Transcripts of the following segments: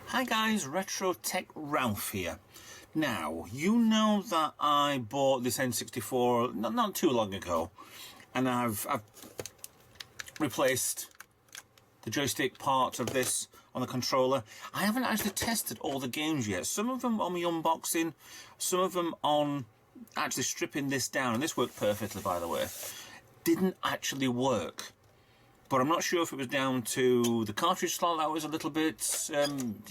Hi guys, Retro Tech Ralph here. Now, you know that I bought this N64 not too long ago, and I've replaced the joystick part of this on the controller. I haven't actually tested all the games yet. Some of them on my unboxing, some of them on actually stripping this down, and this worked perfectly, by the way. Didn't actually work. But I'm not sure if it was down to the cartridge slot that was a little bit,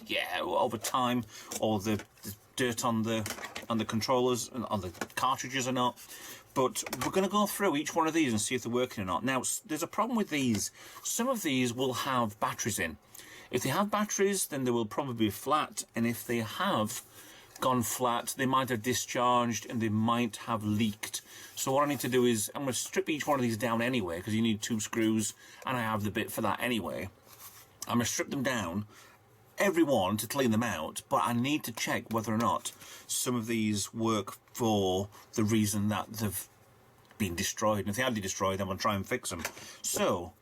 yeah, over time, or the dirt on the controllers and on the cartridges or not. But we're going to go through each one of these and see if they're working or not. Now, there's a problem with these. Some of these will have batteries in. If they have batteries, then they will probably be flat, and if they have gone flat, they might have discharged and they might have leaked. So what I need to do is, I'm going to strip each one of these down anyway, because you need 2 screws, and I have the bit for that anyway. I'm going to strip them down, every one, to clean them out, but I need to check whether or not some of these work for the reason that they've been destroyed. And if they have been destroyed, I'm going to try and fix them. So,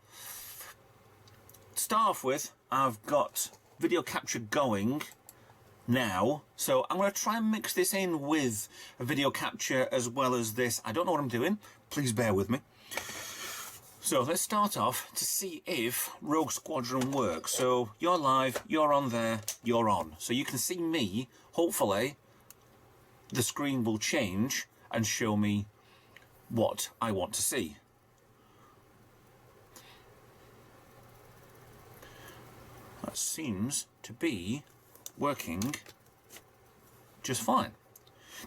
to start off with, I've got video capture going now, so I'm going to try and mix this in with a video capture as well as this. I don't know what I'm doing, please bear with me. So let's start off to see if Rogue Squadron works. So you're live, you're on there, you're on. So you can see me. Hopefully the screen will change and show me what I want to see. That seems to be working just fine.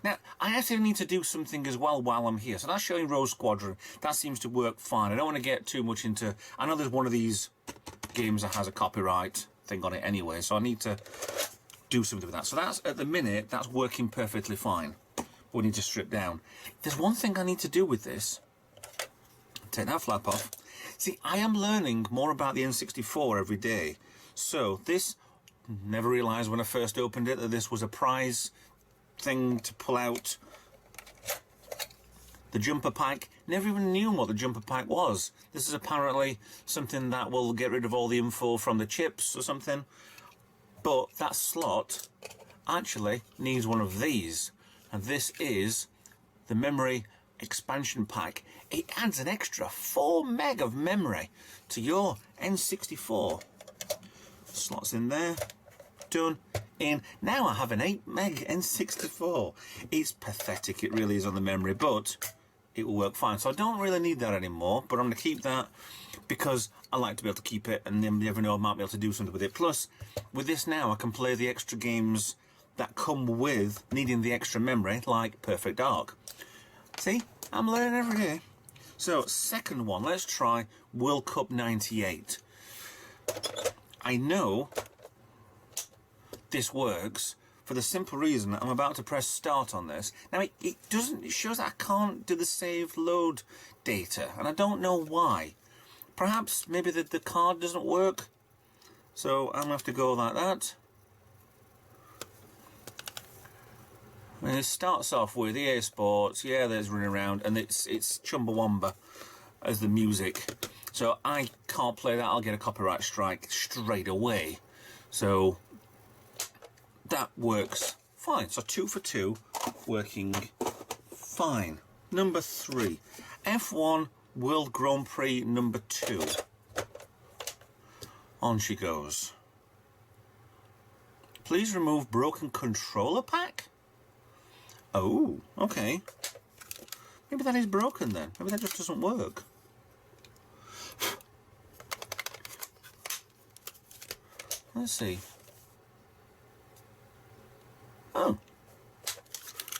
Now, I actually need to do something as well while I'm here. So that's showing Rogue Squadron. That seems to work fine. I don't want to get too much into... I know there's one of these games that has a copyright thing on it anyway, so I need to do something with that. So that's, at the minute, that's working perfectly fine. We need to strip down. There's one thing I need to do with this. Take that flap off. See, I am learning more about the N64 every day. So this... Never realised when I first opened it that this was a prize thing to pull out the jumper pack. Never even knew what the jumper pack was. This is apparently something that will get rid of all the info from the chips or something. But that slot actually needs one of these. And this is the memory expansion pack. It adds an extra 4 meg of memory to your N64. Slots in there, done, in. Now I have an 8 meg N64. It's pathetic, it really is on the memory, but it will work fine. So I don't really need that anymore, but I'm going to keep that because I like to be able to keep it, and then you never know, I might be able to do something with it. Plus, with this now, I can play the extra games that come with needing the extra memory, like Perfect Dark. See, I'm learning every day. So, second one, let's try World Cup 98. I know this works for the simple reason that I'm about to press start on this. Now it doesn't, it shows that I can't do the save load data, and I don't know why. Perhaps maybe the card doesn't work, so I'm gonna have to go like that. And it starts off with EA Sports, yeah, there's running around, and it's Chumbawamba as the music. So I can't play that, I'll get a copyright strike straight away. So that works fine. So 2 for 2, working fine. Number 3, F1 World Grand Prix number 2. On she goes. Please remove broken controller pack? Oh, okay. Maybe that is broken then. Maybe that just doesn't work. Let's see. Oh.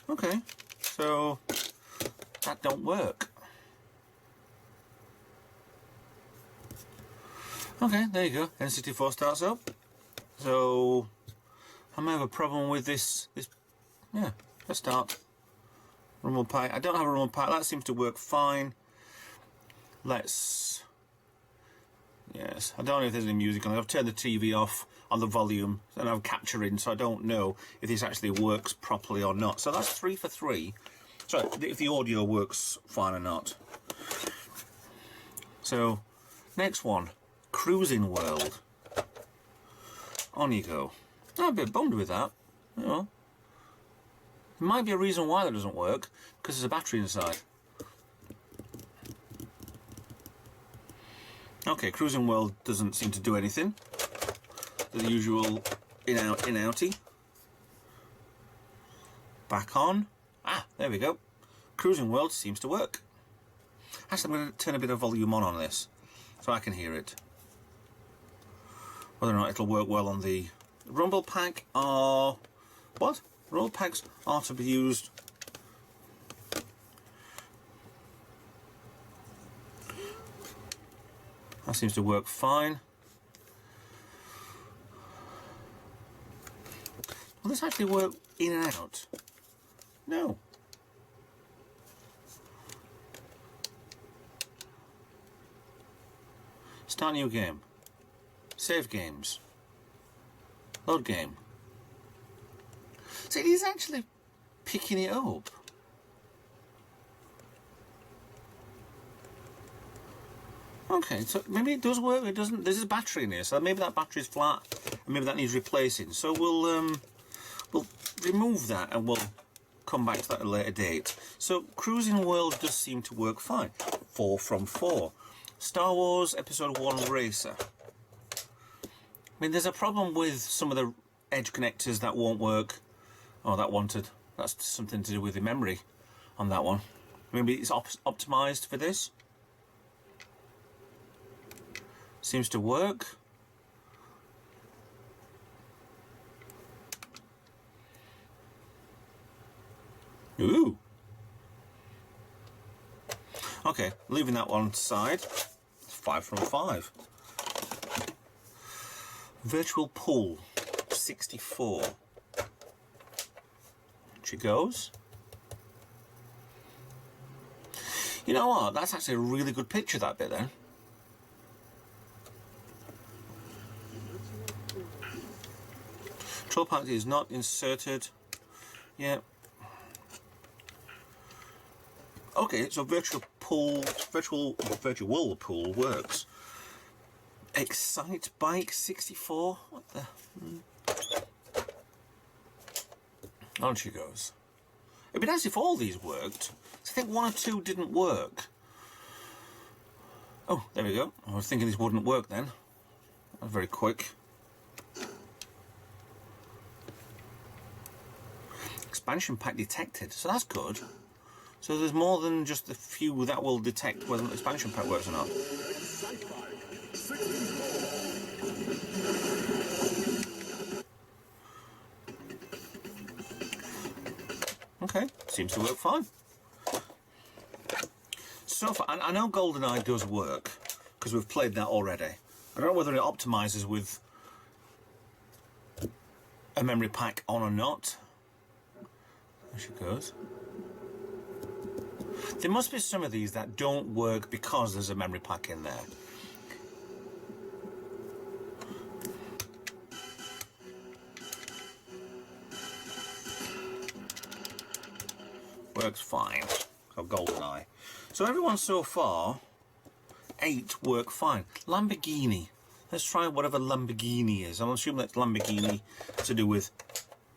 Okay. So that don't work. Okay, there you go. N64 starts up. So I may have a problem with this. Yeah, let's start. Rumble pack. I don't have a rumble pack. That seems to work fine. Let's... Yes, I don't know if there's any music on it. I've turned the TV off on the volume and I'm capturing, so I don't know if this actually works properly or not. So that's 3 for 3. Sorry, if the audio works fine or not. So, next one. Cruising World. On you go. I'm a bit bummed with that. You know. There might be a reason why that doesn't work, because there's a battery inside. Okay, Cruising World doesn't seem to do anything. The usual in-outy. Back on. Ah, there we go. Cruising World seems to work. Actually, I'm going to turn a bit of volume on this, so I can hear it. Whether or not it'll work well on the Rumble Pack are... What? Rumble Packs are to be used... That seems to work fine. Will this actually work in and out? No. Start new game. Save games. Load game. So it is actually picking it up. Okay, so maybe it does work, it doesn't. There's a battery in here, so maybe that battery's flat and maybe that needs replacing. So we'll remove that and we'll come back to that at a later date. So Cruising World does seem to work fine. 4 from 4. Star Wars Episode 1 Racer. I mean, there's a problem with some of the edge connectors that won't work. Oh, that wanted. That's something to do with the memory on that one. Maybe it's optimized for this. Seems to work. Ooh. Okay, leaving that one aside. 5 from 5. Virtual Pool 64. She goes. You know what? That's actually a really good picture, that bit then. Control pack is not inserted. Yeah. Okay, so virtual pool works. Excite Bike 64. What the? On she goes. It'd be nice if all these worked. I think 1 or 2 didn't work. Oh, there we go. I was thinking this wouldn't work then. That was very quick. Expansion pack detected, so that's good. So there's more than just the few that will detect whether the expansion pack works or not. Okay, seems to work fine. So far, I know GoldenEye does work, because we've played that already. I don't know whether it optimises with a memory pack on or not. There she goes. There must be some of these that don't work because there's a memory pack in there. Works fine. Got GoldenEye. So everyone so far, 8 work fine. Lamborghini. Let's try whatever Lamborghini is. I'm assuming that's Lamborghini to do with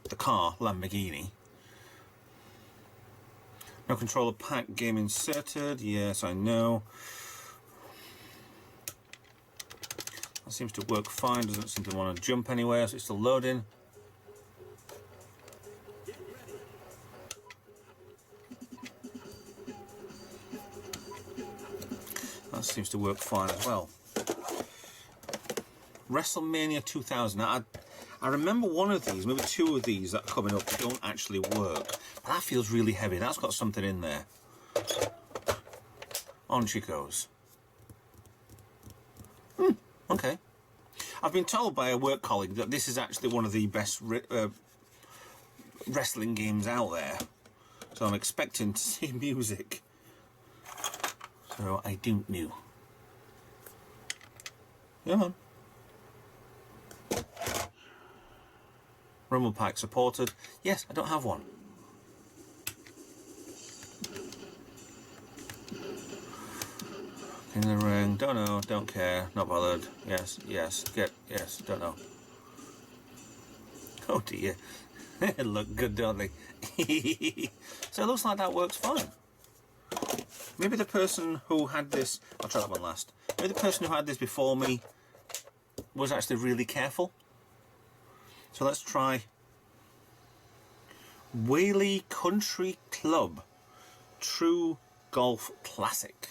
the car, Lamborghini. No controller pack, game inserted. Yes, I know. That seems to work fine. Doesn't seem to want to jump anywhere, so it's still loading. That seems to work fine as well. WrestleMania 2000. Now, I remember one of these, maybe 2 of these that are coming up don't actually work. But that feels really heavy. That's got something in there. On she goes. Okay. I've been told by a work colleague that this is actually one of the best wrestling games out there. So I'm expecting to see music. So I don't know. Come on. Rumble pack supported. Yes, I don't have one. In the ring, don't know, don't care, not bothered. Yes, yes, yes, don't know. Oh dear. They look good, don't they? So it looks like that works fine. Maybe the person who had this, I'll try that one last. Maybe the person who had this before me was actually really careful. So let's try Whaley Country Club True Golf Classic.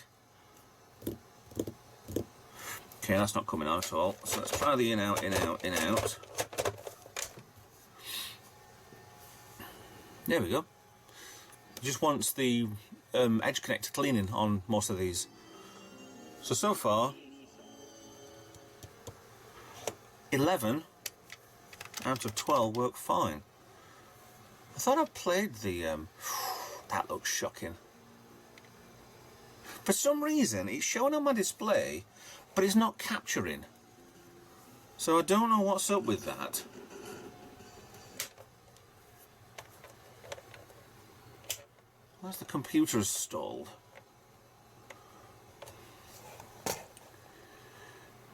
Okay, that's not coming out at all. So let's try the in, out, in, out, in, out. There we go. Just wants the edge connector cleaning on most of these. So far, 11 out of 12 work fine. I thought I played the... that looks shocking. For some reason, it's showing on my display, but it's not capturing. So I don't know what's up with that. Where's the computer stalled?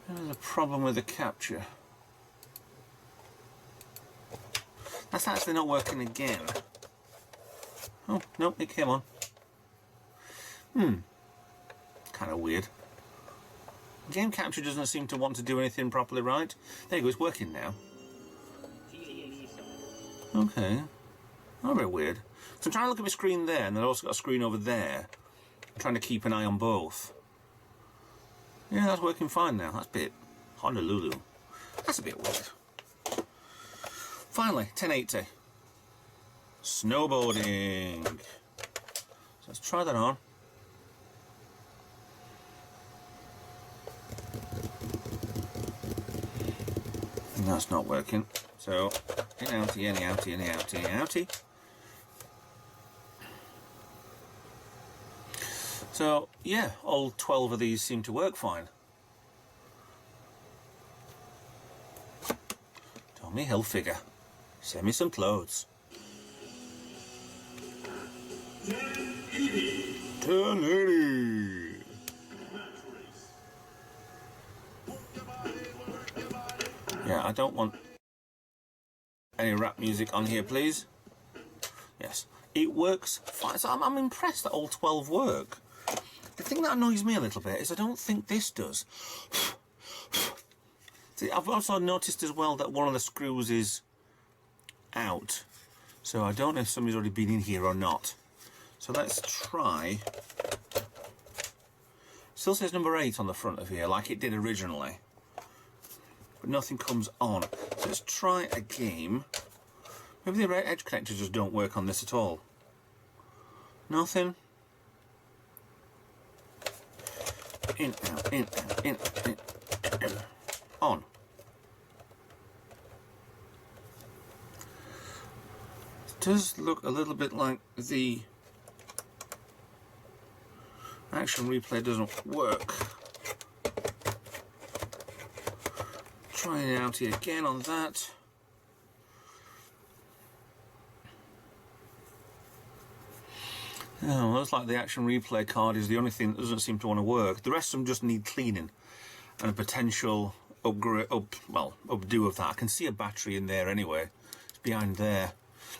There's a problem with the capture. That's actually not working again. Oh, no, it came on. Kind of weird. Game capture doesn't seem to want to do anything properly right. There you go, it's working now. Okay. Oh, very weird. So I'm trying to look at my screen there, and then I've also got a screen over there. I'm trying to keep an eye on both. Yeah, that's working fine now. That's a bit Honolulu. That's a bit weird. Finally, 1080. Snowboarding. So let's try that on. And that's not working. So, in outie, in outie, in outie, in outie. So, yeah, all 12 of these seem to work fine. Tommy Hilfiger, send me some clothes. 1080. Yeah, I don't want any rap music on here, please. Yes, it works fine. So I'm impressed that all 12 work. The thing that annoys me a little bit is I don't think this does. See, I've also noticed as well that one of the screws is out. So I don't know if somebody's already been in here or not. So let's try. Still says number 8 on the front of here, like it did originally. But nothing comes on. So let's try a game. Maybe the edge connectors just don't work on this at all. Nothing. In, out, in, out, in, in. On. It does look a little bit like the action replay doesn't work. Trying it out here again on that. Oh, looks like the action replay card is the only thing that doesn't seem to want to work. The rest of them just need cleaning and a potential upgrade, updo of that. I can see a battery in there anyway. It's behind there.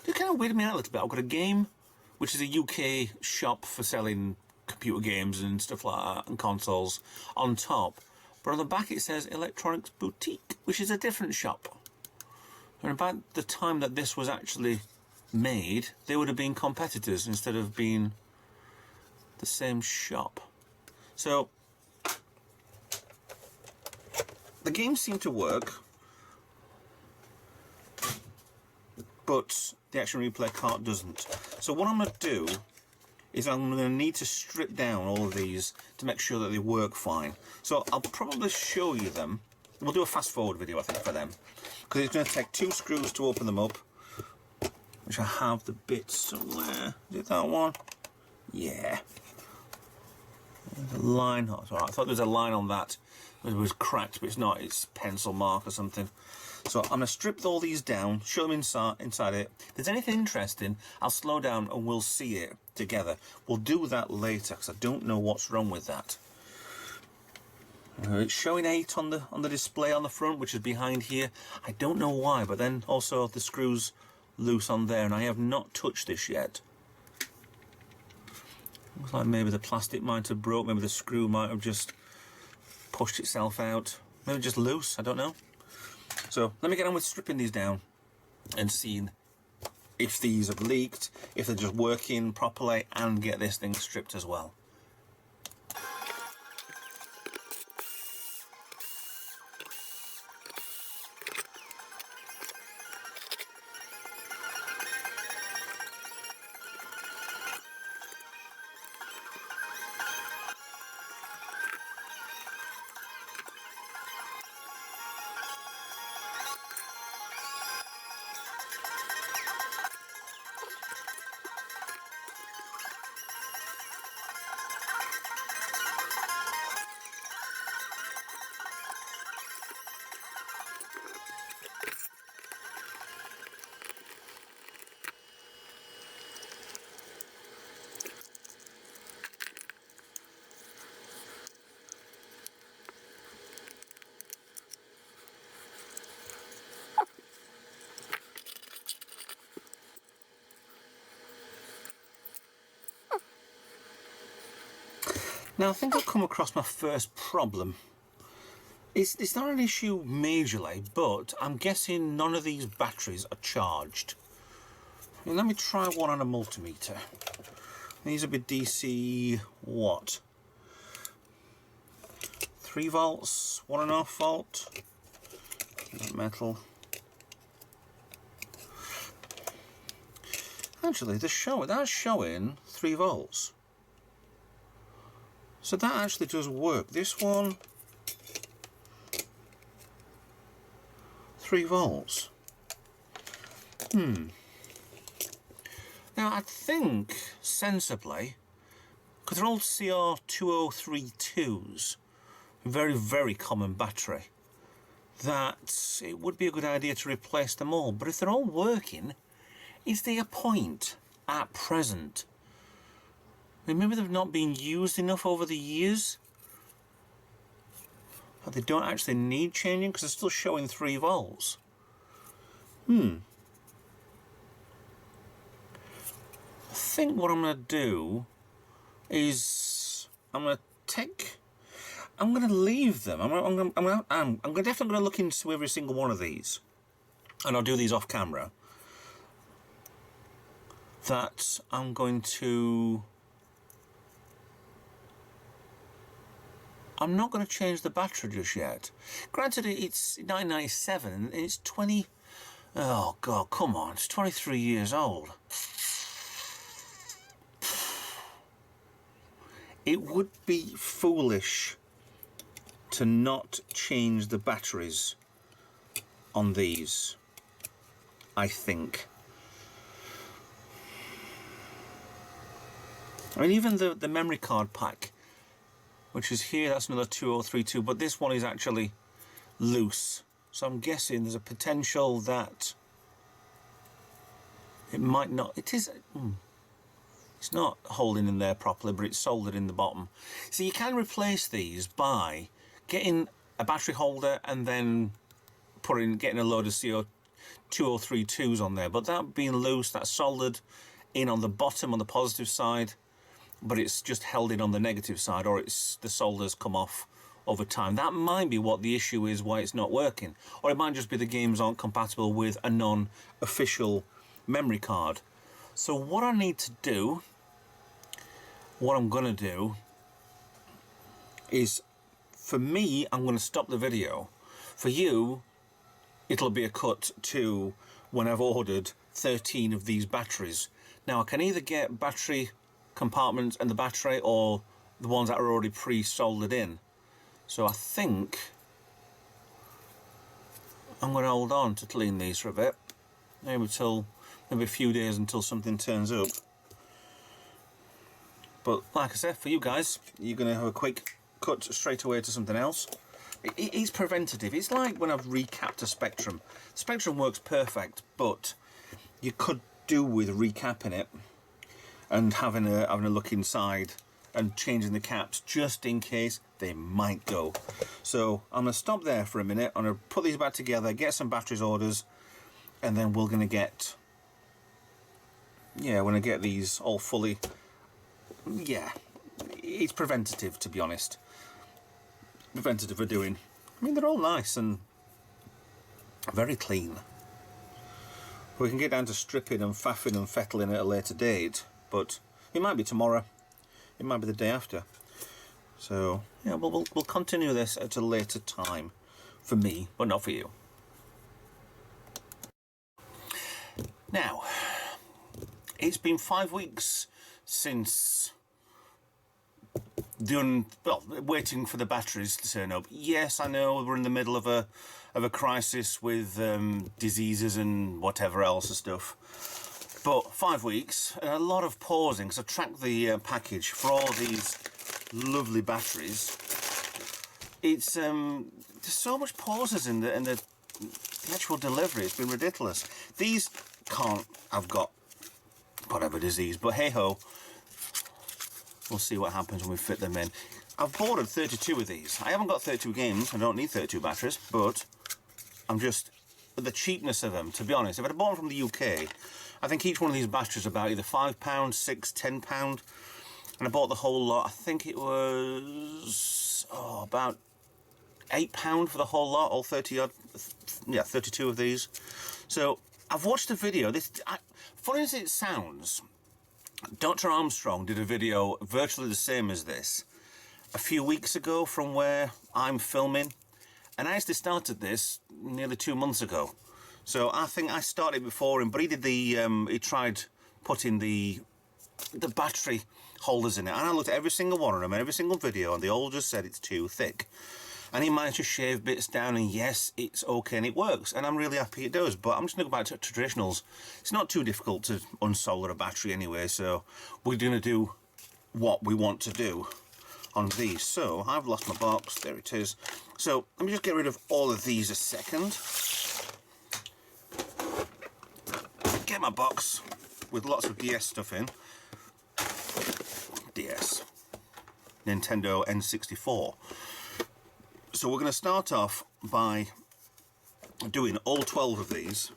It kind of weirded me out a little bit. I've got a game, which is a UK shop for selling computer games and stuff like that, and consoles, on top. But on the back it says Electronics Boutique, which is a different shop. And about the time that this was actually made, they would have been competitors instead of being the same shop. So the games seem to work, but the action replay card doesn't. So what I'm going to do is I'm going to need to strip down all of these to make sure that they work fine. So I'll probably show you them. We'll do a fast forward video, I think, for them, because it's going to take 2 screws to open them up, which I have the bits somewhere. Is it that one? Yeah. There's a line. Oh, sorry, I thought there was a line on that. It was cracked, but it's not. It's pencil mark or something. So I'm going to strip all these down, show them inside it. If there's anything interesting, I'll slow down and we'll see it together. We'll do that later because I don't know what's wrong with that. It's showing 8 on the display on the front, which is behind here. I don't know why, but then also the screw's loose on there, and I have not touched this yet. Looks like maybe the plastic might have broke, maybe the screw might have just pushed itself out. Maybe just loose, I don't know. So let me get on with stripping these down and seeing if these have leaked, if they're just working properly, and get this thing stripped as well. Now I think I've come across my first problem. It's not an issue majorly, but I'm guessing none of these batteries are charged. Now, let me try one on a multimeter. These will be DC, what? 3 volts, 1.5 volt, metal. Actually, that's showing 3 volts. So that actually does work. This one, 3 volts. Now I think, sensibly, because they're all CR2032s, very, very common battery, that it would be a good idea to replace them all. But if they're all working, is there a point at present? Maybe they've not been used enough over the years. Or they don't actually need changing because they're still showing 3 volts. I think what I'm going to do is I'm going to leave them. I'm definitely going to look into every single one of these, and I'll do these off camera. That I'm going to. I'm not going to change the battery just yet. Granted, it's 1997 and it's 20... Oh, God, come on. It's 23 years old. It would be foolish to not change the batteries on these, I think. I mean, even the memory card pack, which is here, that's another 2032, but this one is actually loose. So I'm guessing there's a potential that it might not, it's not holding in there properly, but it's soldered in the bottom. So you can replace these by getting a battery holder and then getting a load of CO2032s on there. But that being loose, that's soldered in on the bottom on the positive side, but it's just held in on the negative side, or the solder's come off over time. That might be what the issue is, why it's not working. Or it might just be the games aren't compatible with a non-official memory card. So what I need to do, what I'm going to do, is, for me, I'm going to stop the video. For you, it'll be a cut to when I've ordered 13 of these batteries. Now, I can either get battery compartments and the battery, or the ones that are already pre-soldered in. So I think I'm going to hold on to clean these for a bit, maybe a few days until something turns up. But like I said, for you guys, you're going to have a quick cut straight away to something else. It's preventative. It's like when I've recapped a Spectrum. Spectrum works perfect, but you could do with recapping it and having a look inside and changing the caps just in case they might go. So I'm going to stop there for a minute. I'm going to put these back together, get some batteries orders, and then we're going to get, we're going to get these all fully. Yeah, it's preventative, to be honest. Preventative for doing. I mean, they're all nice and very clean. We can get down to stripping and faffing and fettling at a later date, but it might be tomorrow, it might be the day after. So yeah, we'll continue this at a later time for me, but not for you. Now, it's been 5 weeks since waiting for the batteries to turn up. Yes, I know we're in the middle of a crisis with diseases and whatever else and stuff. But 5 weeks, and a lot of pausing, because I tracked the package for all these lovely batteries. It's there's so much pauses in the actual delivery. It's been ridiculous. These can't have got whatever disease, but hey ho. We'll see what happens when we fit them in. I've ordered 32 of these. I haven't got 32 games. I don't need 32 batteries, but I'm just the cheapness of them. To be honest, if I'd bought them from the UK, I think each one of these batteries is about either £5, £6, £10, and I bought the whole lot. I think it was about £8 for the whole lot, all 30 odd, 32 of these. So I've watched a video. Funny as it sounds, Dr. Armstrong did a video virtually the same as this a few weeks ago from where I'm filming, and I actually started this nearly 2 months ago. So I think I started before him, but he did he tried putting the battery holders in it, and I looked at every single one of them, every single video, and they all just said it's too thick. And he managed to shave bits down, and yes, it's okay and it works, and I'm really happy it does. But I'm just going to go back to traditionals. It's not too difficult to unsolder a battery anyway, so we're going to do what we want to do on these. So I've lost my box. There it is. So let me just get rid of all of these a second. Get my box with lots of DS stuff in. DS. Nintendo N64. So we're going to start off by doing all 12 of these.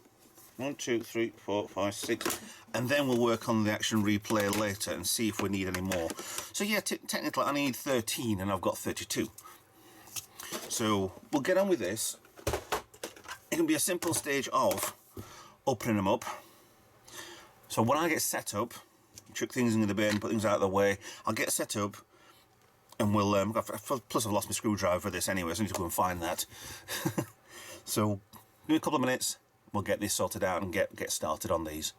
1, 2, 3, 4, 5, 6, and then we'll work on the action replay later and see if we need any more. So yeah, technically I need 13 and I've got 32. So we'll get on with this. It can be a simple stage of opening them up. So when I get set up, chuck things into the bin, put things out of the way, I'll get set up. And we'll, plus I've lost my screwdriver for this anyway, so I need to go and find that. So, in a couple of minutes, we'll get this sorted out and get started on these.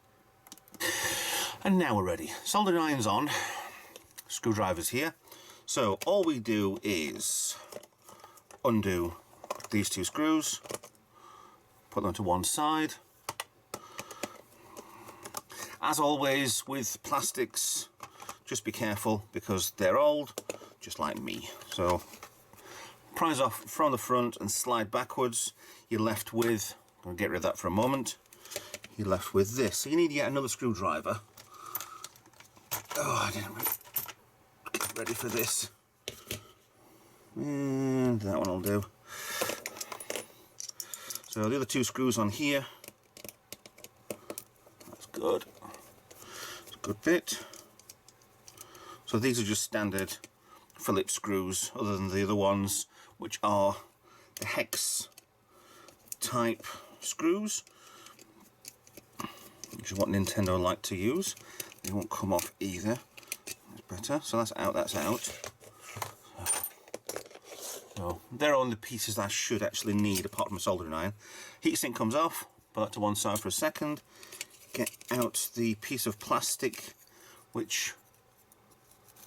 And now we're ready. Soldering iron's on, screwdriver's here. So, all we do is undo these 2 screws, put them to one side. As always, with plastics, just be careful because they're old. Just like me. So prise off from the front and slide backwards. You're left with, I'm going to get rid of that for a moment, you're left with this. So you need to get another screwdriver. Oh, I didn't get ready for this. And that one will do. So the other 2 screws on here. That's good. It's a good bit. So these are just standard Phillips screws, other than the other ones, which are the hex type screws, which is what Nintendo like to use. They won't come off either. That's better. So that's out, that's out. So they're all the pieces that I should actually need apart from a soldering iron. Heatsink comes off, put that to one side for a second. Get out the piece of plastic which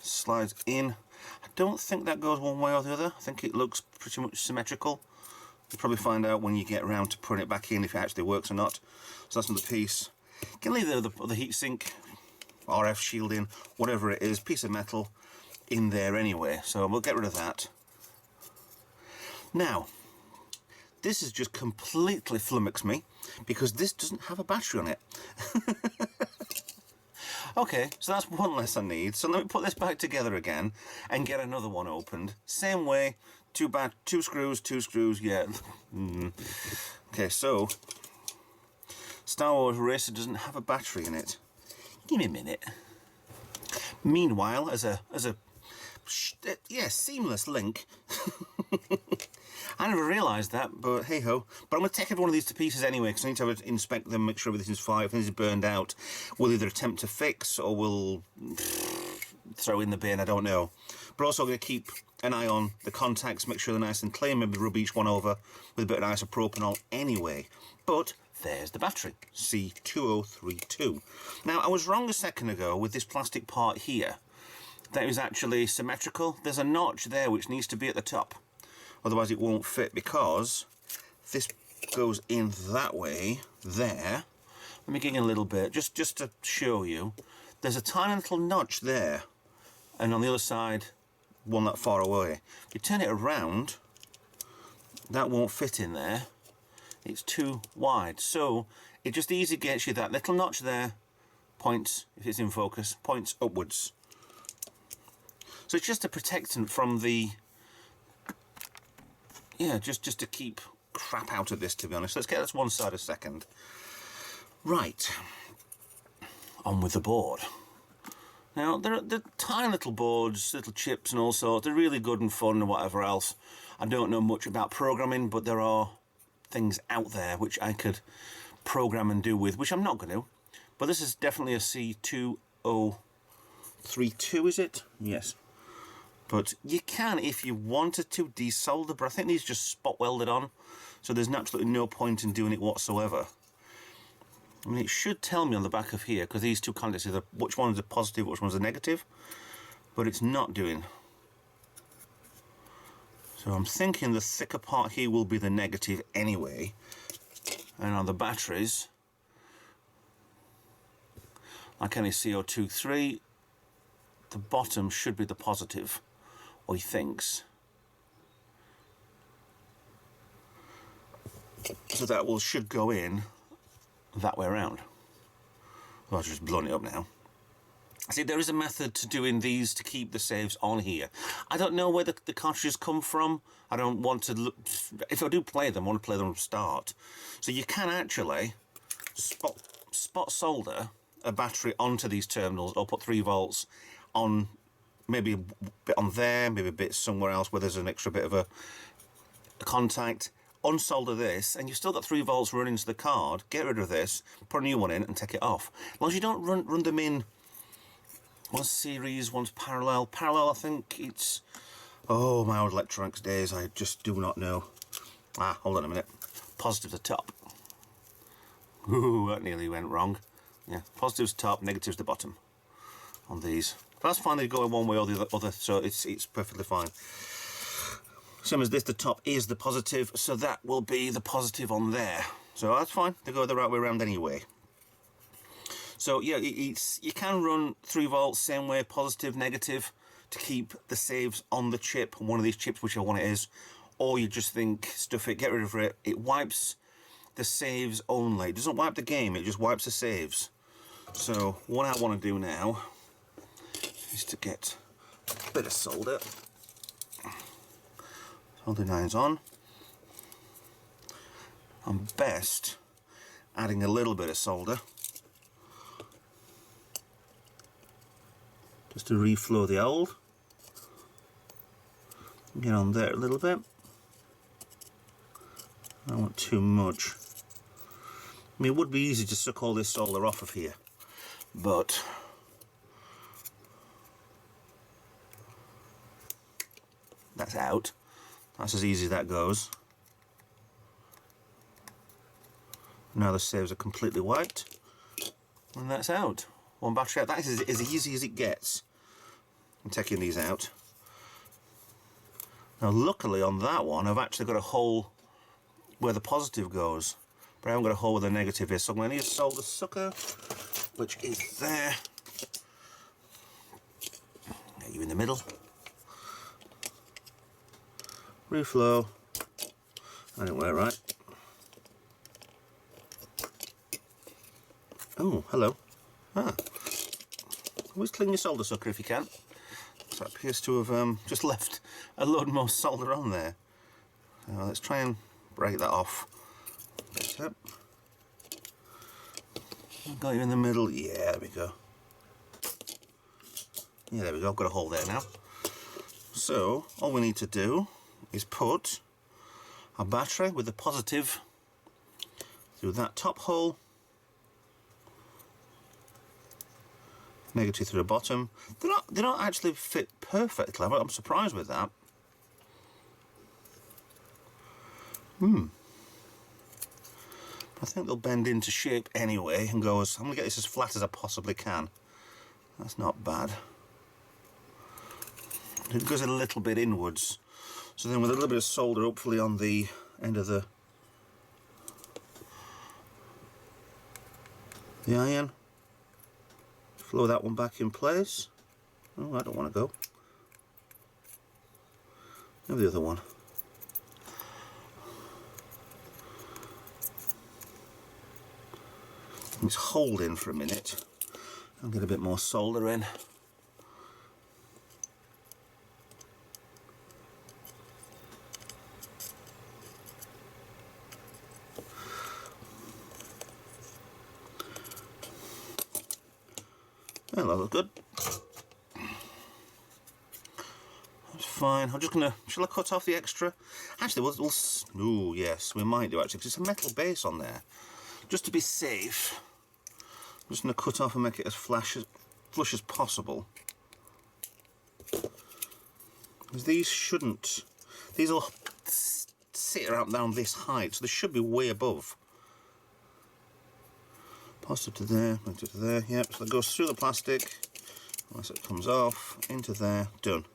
slides in. I don't think that goes one way or the other. I think it looks pretty much symmetrical. You'll probably find out when you get around to putting it back in if it actually works or not. So that's another piece. You can leave the heatsink RF shielding, whatever it is, piece of metal in there anyway. So we'll get rid of that. Now, this has just completely flummoxed me because this doesn't have a battery on it. Okay, so that's one less I need. So let me put this back together again and get another one opened. Same way, two screws, yeah. Okay, so Star Wars Racer doesn't have a battery in it. Give me a minute. Meanwhile, as a seamless link. I never realised that, but hey ho. But I'm going to take every one of these to pieces anyway, because I need to inspect them, make sure everything's fine. If anything's burned out, we'll either attempt to fix or we'll throw in the bin, I don't know. But also I'm going to keep an eye on the contacts, make sure they're nice and clean, maybe rub each one over with a bit of isopropanol anyway. But there's the battery, C2032. Now, I was wrong a second ago with this plastic part here. That is actually symmetrical. There's a notch there which needs to be at the top. Otherwise it won't fit, because this goes in that way, there. Let me get in a little bit, just to show you. There's a tiny little notch there, and on the other side, one that far away. If you turn it around, that won't fit in there. It's too wide. So it just easily gets you that little notch there, points, if it's in focus, points upwards. So it's just a protectant from the... Yeah, just to keep crap out of this, to be honest. Let's get this one side a second. Right. On with the board. Now, they're tiny little boards, little chips and all sorts. They're really good and fun and whatever else. I don't know much about programming, but there are things out there which I could program and do with, which I'm not going to. But this is definitely a C2032, is it? Yes. But you can, if you wanted to, desolder, but I think these just spot welded on, so there's absolutely no point in doing it whatsoever. I mean, it should tell me on the back of here, because these two contacts, either which one's a positive, which one's a negative, but it's not doing. So I'm thinking the thicker part here will be the negative anyway, and on the batteries, like any CO23, the bottom should be the positive. Or he thinks. So that should go in that way around. Well, I've just blown it up now. See, there is a method to doing these to keep the saves on here. I don't know where the cartridges come from. I don't want to look... If I do play them, I want to play them from start. So you can actually spot solder a battery onto these terminals, or put 3 volts on... Maybe a bit on there, maybe a bit somewhere else where there's an extra bit of a contact. Unsolder this, and you've still got 3 volts running to the card. Get rid of this, put a new one in, and take it off. As long as you don't run them in. One's series, one's parallel. Parallel, I think it's... Oh, my old electronics days, I just do not know. Ah, hold on a minute. Positive the top. Ooh, that nearly went wrong. Yeah, positive's top, negative's the bottom on these. That's fine, they go in one way or the other, so it's perfectly fine. Same as this, the top is the positive, so that will be the positive on there. So that's fine, they go the right way around anyway. So yeah, you can run 3 volts, same way, positive, negative, to keep the saves on the chip, one of these chips, whichever one it is. Or you just think, stuff it, get rid of it. It wipes the saves only. It doesn't wipe the game, it just wipes the saves. So what I want to do now is to get a bit of solder. Soldering iron's on. I'm best adding a little bit of solder just to reflow the old. Get on there a little bit. I don't want too much. I mean, it would be easy to suck all this solder off of here, but that's out. That's as easy as that goes. Now the saves are completely wiped, and that's out. One battery out. That is as easy as it gets. I'm taking these out. Now luckily on that one I've actually got a hole where the positive goes, but I haven't got a hole where the negative is, so I'm going to need a solder sucker, which is there. you in the middle. Reflow. I didn't work right. Oh, hello. Ah. Always clean your solder sucker if you can. So it appears to have just left a load more solder on there. Let's try and break that off. Yep. Got you in the middle. Yeah, there we go. Yeah, there we go. I've got a hole there now. So all we need to do is put our battery with the positive through that top hole, negative through the bottom. They don't actually fit perfectly. I'm surprised with that. I think they'll bend into shape anyway and go as, I'm going to get this as flat as I possibly can. That's not bad. It goes a little bit inwards. So then with a little bit of solder hopefully on the end of the iron, flow that one back in place. Oh, I don't want to go. Have the other one. Just hold in for a minute and get a bit more solder in. Well, that looks good. That's fine. I'm just gonna. Shall I cut off the extra? Actually, we'll. Oh yes, we might do actually because it's a metal base on there. Just to be safe, I'm just going to cut off and make it as flush as possible. Because these shouldn't, these will sit around this height, so they should be way above. Positive to there, negative to there, yep, so it goes through the plastic, unless it comes off, into there, done.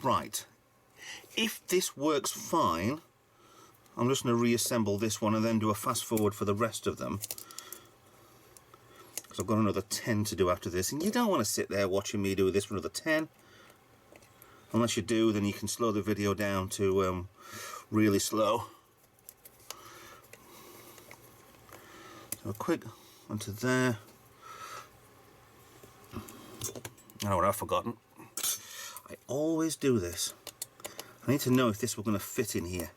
Right, if this works fine, I'm just going to reassemble this one and then do a fast forward for the rest of them. Because I've got another 10 to do after this, and you don't want to sit there watching me do this for another 10. Unless you do, then you can slow the video down to really slow. So a quick onto there. I know what I've forgotten. I always do this. I need to know if this were going to fit in here.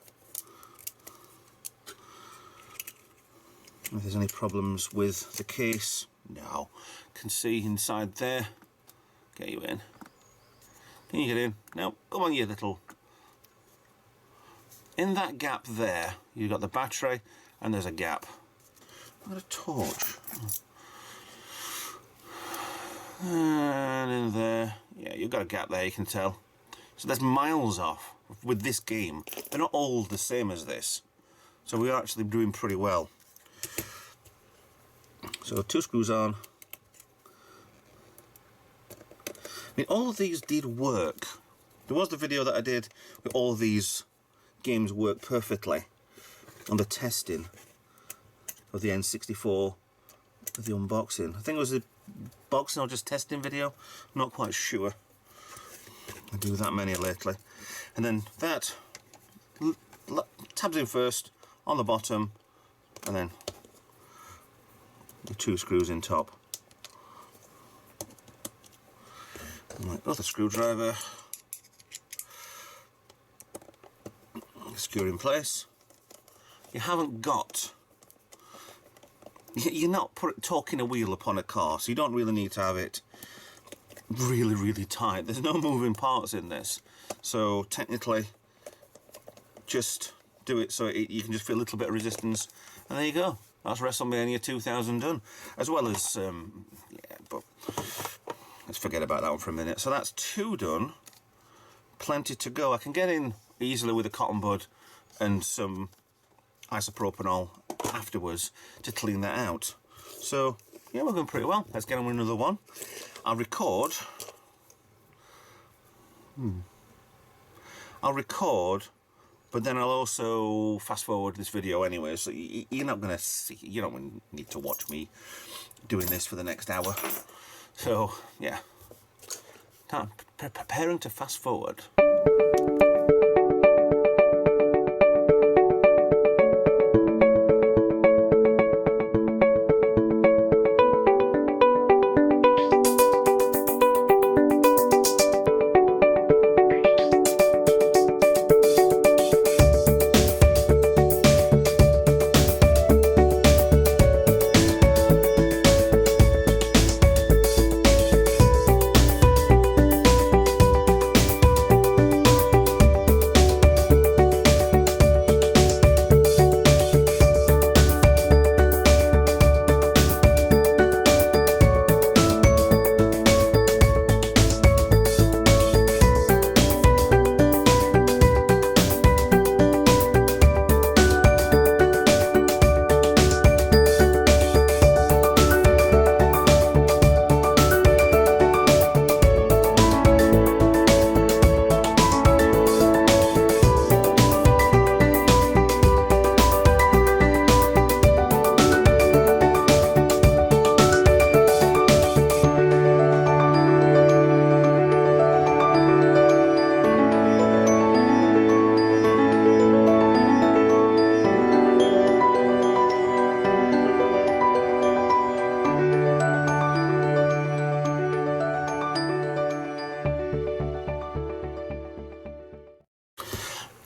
If there's any problems with the case. No. Can see inside there. Get you in. Can you get in? No. Come on, you little. In that gap there, you've got the battery and there's a gap. I've got a torch. And in there. Yeah, you've got a gap there, you can tell. So that's miles off with this game. They're not all the same as this. So we're actually doing pretty well. So 2 screws on. I mean, all of these did work. There was the video that I did where all of these games work perfectly on the testing of the N64, of the unboxing. I think it was a boxing or just testing video. I'm not quite sure. I do that many lately. And then that tabs in first on the bottom, and then the 2 screws in top. My other screwdriver, screw in place. You haven't got, you're not torquing a wheel upon a car, so you don't really need to have it really tight. There's no moving parts in this, so technically just do it so you can just feel a little bit of resistance, and there you go. That's WrestleMania 2000 done, as well as yeah, but let's forget about that one for a minute. So that's 2 done, plenty to go. I can get in easily with a cotton bud and some isopropanol afterwards to clean that out. So yeah, we're going pretty well. Let's get on with another one. I'll record. I'll record, but then I'll also fast forward this video anyway, so you're not going to see, you don't need to watch me doing this for the next hour. So yeah, Now, preparing to fast forward.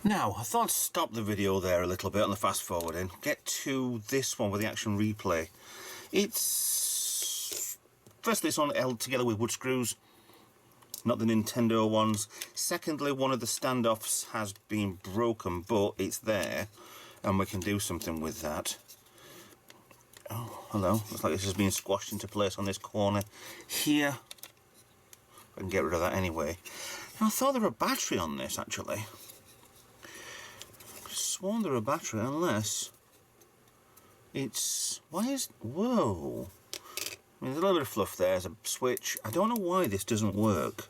Now, I thought I'd stop the video there a little bit on the fast forwarding, get to this one with the action replay. Firstly, it's only held together with wood screws, not the Nintendo ones. Secondly, one of the standoffs has been broken, but it's there, and we can do something with that. Oh, hello. Looks like this has been squashed into place on this corner here. I can get rid of that anyway. And I thought there was a battery on this, actually. Sworn there a battery, unless it's whoa, I mean, there's a little bit of fluff there. There's a switch. I don't know why this doesn't work,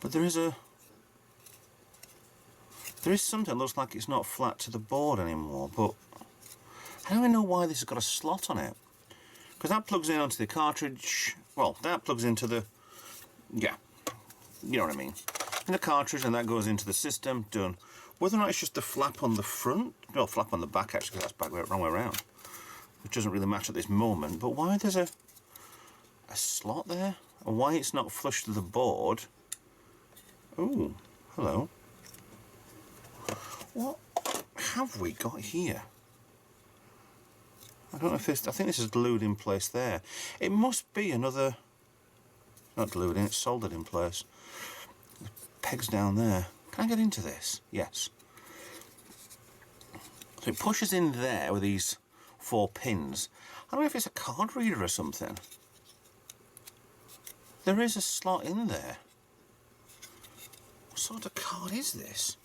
but there is something that looks like it's not flat to the board anymore. But how do I know why this has got a slot on it? Because that plugs in onto the cartridge. Well, that plugs into the, yeah, you know what I mean. In the cartridge, and that goes into the system, done. Whether or not it's just the flap on the front, well, flap on the back actually, because that's wrong way around, which doesn't really matter at this moment, but why there's a slot there, and why it's not flush to the board. Oh, hello. What have we got here? I don't know if this, I think this is glued in place there. It must be another, not glued in, it's soldered in place. Pegs down there. Can I get into this? Yes. So it pushes in there with these 4 pins. I don't know if it's a card reader or something. There is a slot in there. What sort of card is this?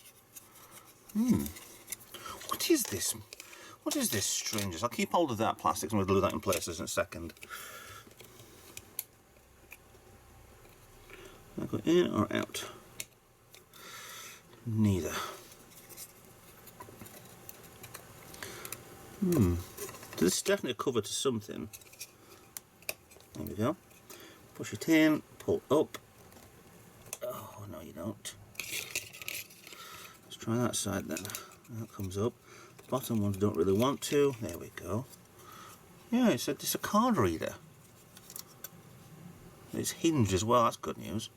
What is this? What is this strangeness? I'll keep hold of that plastic, so I'm going to glue that in place in a second. I'll go in or out? Neither. This is definitely a cover to something. There we go. Push it in, pull up. Oh, no you don't. Let's try that side then. That comes up. Bottom ones don't really want to. There we go. Yeah, it's a card reader. It's hinged as well, that's good news.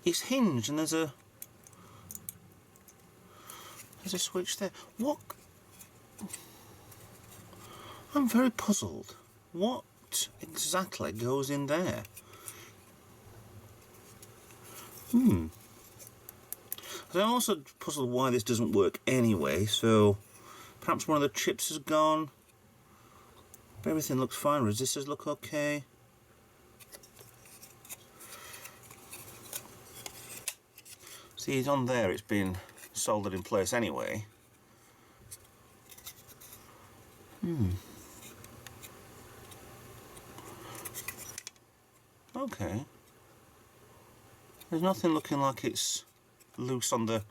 It's hinged and there's a switch there. What? I'm very puzzled. What exactly goes in there? I'm also puzzled why this doesn't work anyway, so perhaps one of the chips has gone. But everything looks fine. Resistors look okay. See, on there it's been soldered in place anyway. Okay. There's nothing looking like it's loose on the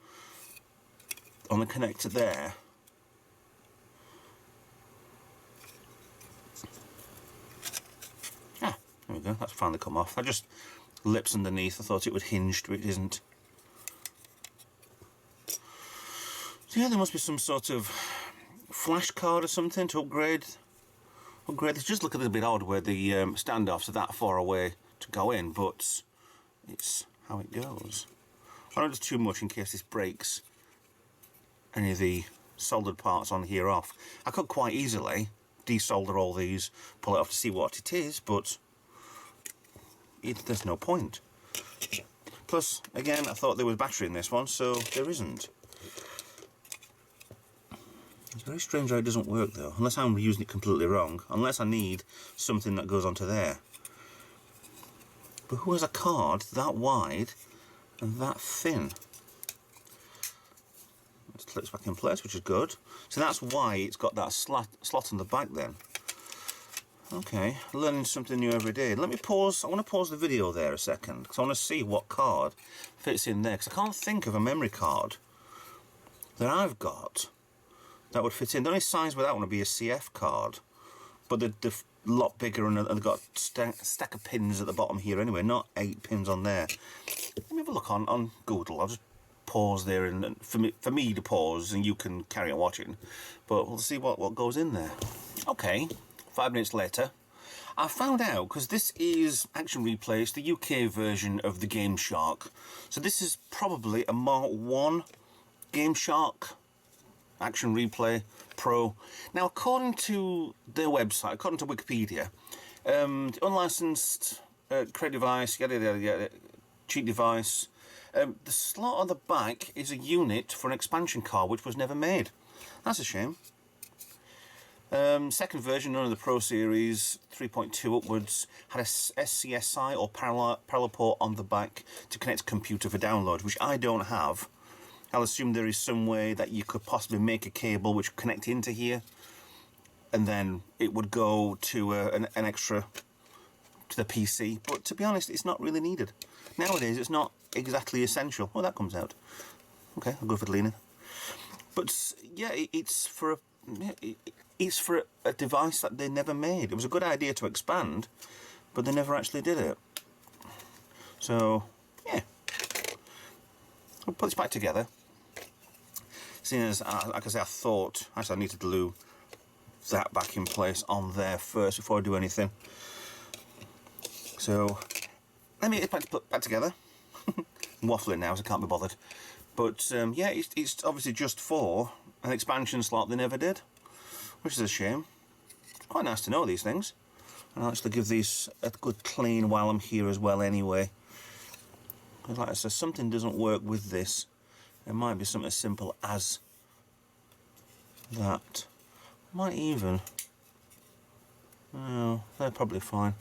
connector there. Ah, there we we go, that's finally come off. I just lips underneath, I thought it would hinge, but it isn't. So yeah, there must be some sort of flash card or something to upgrade. This just look a little bit odd where the standoffs are that far away to go in, but it's how it goes. I don't do too much in case this breaks any of the soldered parts on here off. I could quite easily desolder all these, pull it off to see what it is, but there's no point. Plus, again, I thought there was battery in this one, so there isn't. It's very strange how it doesn't work though, unless I'm using it completely wrong, unless I need something that goes onto there. But who has a card that wide and that thin? It clips back in place, which is good. So that's why it's got that slot on the back then. Okay, learning something new every day. Let me pause, I want to pause the video there a second, because I want to see what card fits in there, because I can't think of a memory card that I've got that would fit in. The only size with that one would be a CF card, but they're a lot bigger and they've got stack of pins at the bottom here anyway, not 8 pins on there. Let me have a look on Google. I'll just pause there and for me to pause and you can carry on watching, but we'll see what goes in there. Okay, 5 minutes later, I found out, because this is Action Replay, it's the UK version of the Game Shark. So this is probably a Mark 1 Game Shark Action Replay Pro. Now, according to their website, according to Wikipedia, unlicensed crate device, yada yada yada, cheat device. The slot on the back is a unit for an expansion card, which was never made. That's a shame. Second version, none of the Pro Series 3.2 upwards, had a SCSI or parallel port on the back to connect a computer for download, which I don't have. I'll assume there is some way that you could possibly make a cable which would connect into here, and then it would go to an extra to the PC. But to be honest, it's not really needed. Nowadays, it's not exactly essential. Oh, that comes out. Okay, I'll go for the leaning. But yeah, it's for a device that they never made. It was a good idea to expand, but they never actually did it. So yeah, I'll put this back together. Seeing as, like I say, I thought actually I need to glue that back in place on there first before I do anything. So let me put it back together. I'm waffling now, so I can't be bothered. But yeah, it's obviously just for an expansion slot they never did, which is a shame. It's quite nice to know these things. And I'll actually give these a good clean while I'm here as well anyway. Because like I said, something doesn't work with this. It might be something as simple as that. Might even... Oh, they're probably fine.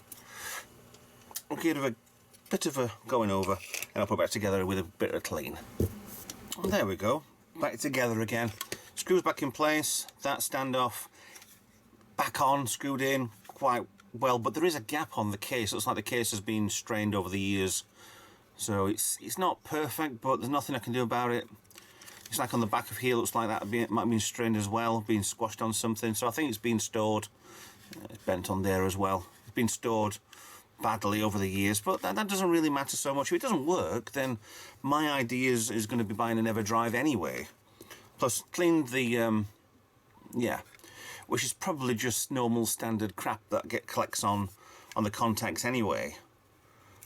I'll give it a bit of a going over, and I'll put it back together with a bit of clean. And there we go. Back together again. Screws back in place. That standoff back on, screwed in quite well, but there is a gap on the case. It looks like the case has been strained over the years. So it's not perfect, but there's nothing I can do about it. It's like on the back of here, looks like that might have been strained as well, being squashed on something. So I think it's been stored. It's bent on there as well. It's been stored badly over the years, but that doesn't really matter so much. If it doesn't work, then my idea is going to be buying an EverDrive anyway. Plus, cleaned the, yeah, which is probably just normal standard crap that collects on the contacts anyway.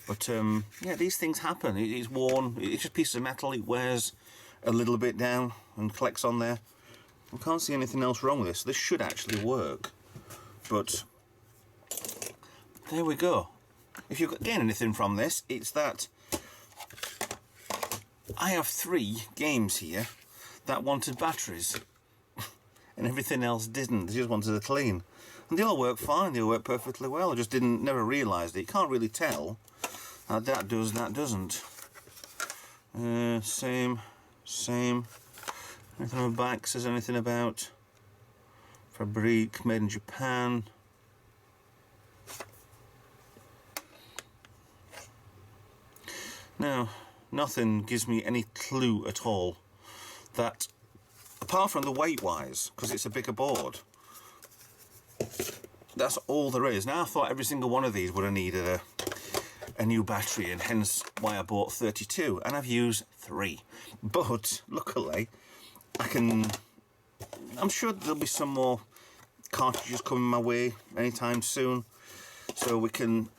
But yeah, these things happen. It's worn, it's just pieces of metal, it wears a little bit down and collects on there. I can't see anything else wrong with this. This should actually work. But there we go. If you gain anything from this, it's that I have 3 games here that wanted batteries and everything else didn't. They just wanted a clean. And they all work fine, they all work perfectly well. I just never realised it. You can't really tell. That does, that doesn't. Same. Anything on the back says anything about Fabrique, made in Japan. Now, nothing gives me any clue at all that, apart from the weight-wise, because it's a bigger board, that's all there is. Now I thought every single one of these would have needed a new battery, and hence why I bought 32, and I've used 3. But luckily I'm sure there'll be some more cartridges coming my way anytime soon, so we can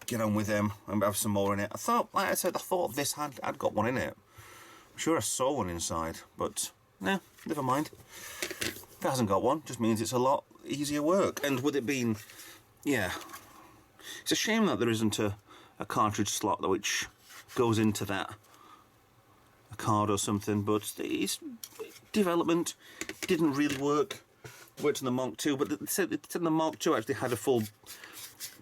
get on with them and have some more in it. I thought, like I said, I thought this had got one in it. I'm sure I saw one inside, but no, never mind. If it hasn't got one, just means it's a lot easier work. And with it being, yeah, it's a shame that there isn't a cartridge slot which goes into that, a card or something, but its development didn't really work. Worked in the Mark II, but the Mark II actually had a full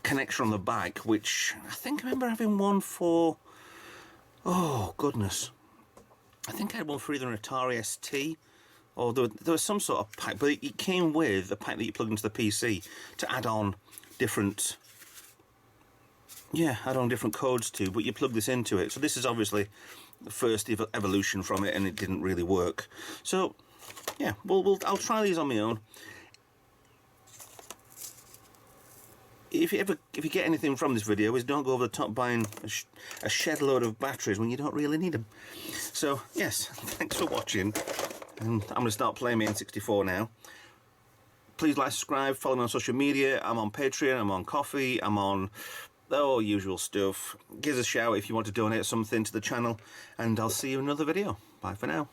connection on the back, which I think I remember having one for, oh goodness, I think I had one for either an Atari ST, or there was some sort of pack, but it came with a pack that you plug into the PC to add on different, different codes to, but you plug this into it. So this is obviously the first evolution from it, and it didn't really work. So yeah, I'll try these on my own. If you get anything from this video, is don't go over the top buying a shed load of batteries when you don't really need them. So yes, thanks for watching, and I'm going to start playing my N64 now. Please like, subscribe, follow me on social media. I'm on Patreon, I'm on Coffee, I'm on all usual stuff. Give us a shout if you want to donate something to the channel, and I'll see you in another video. Bye for now.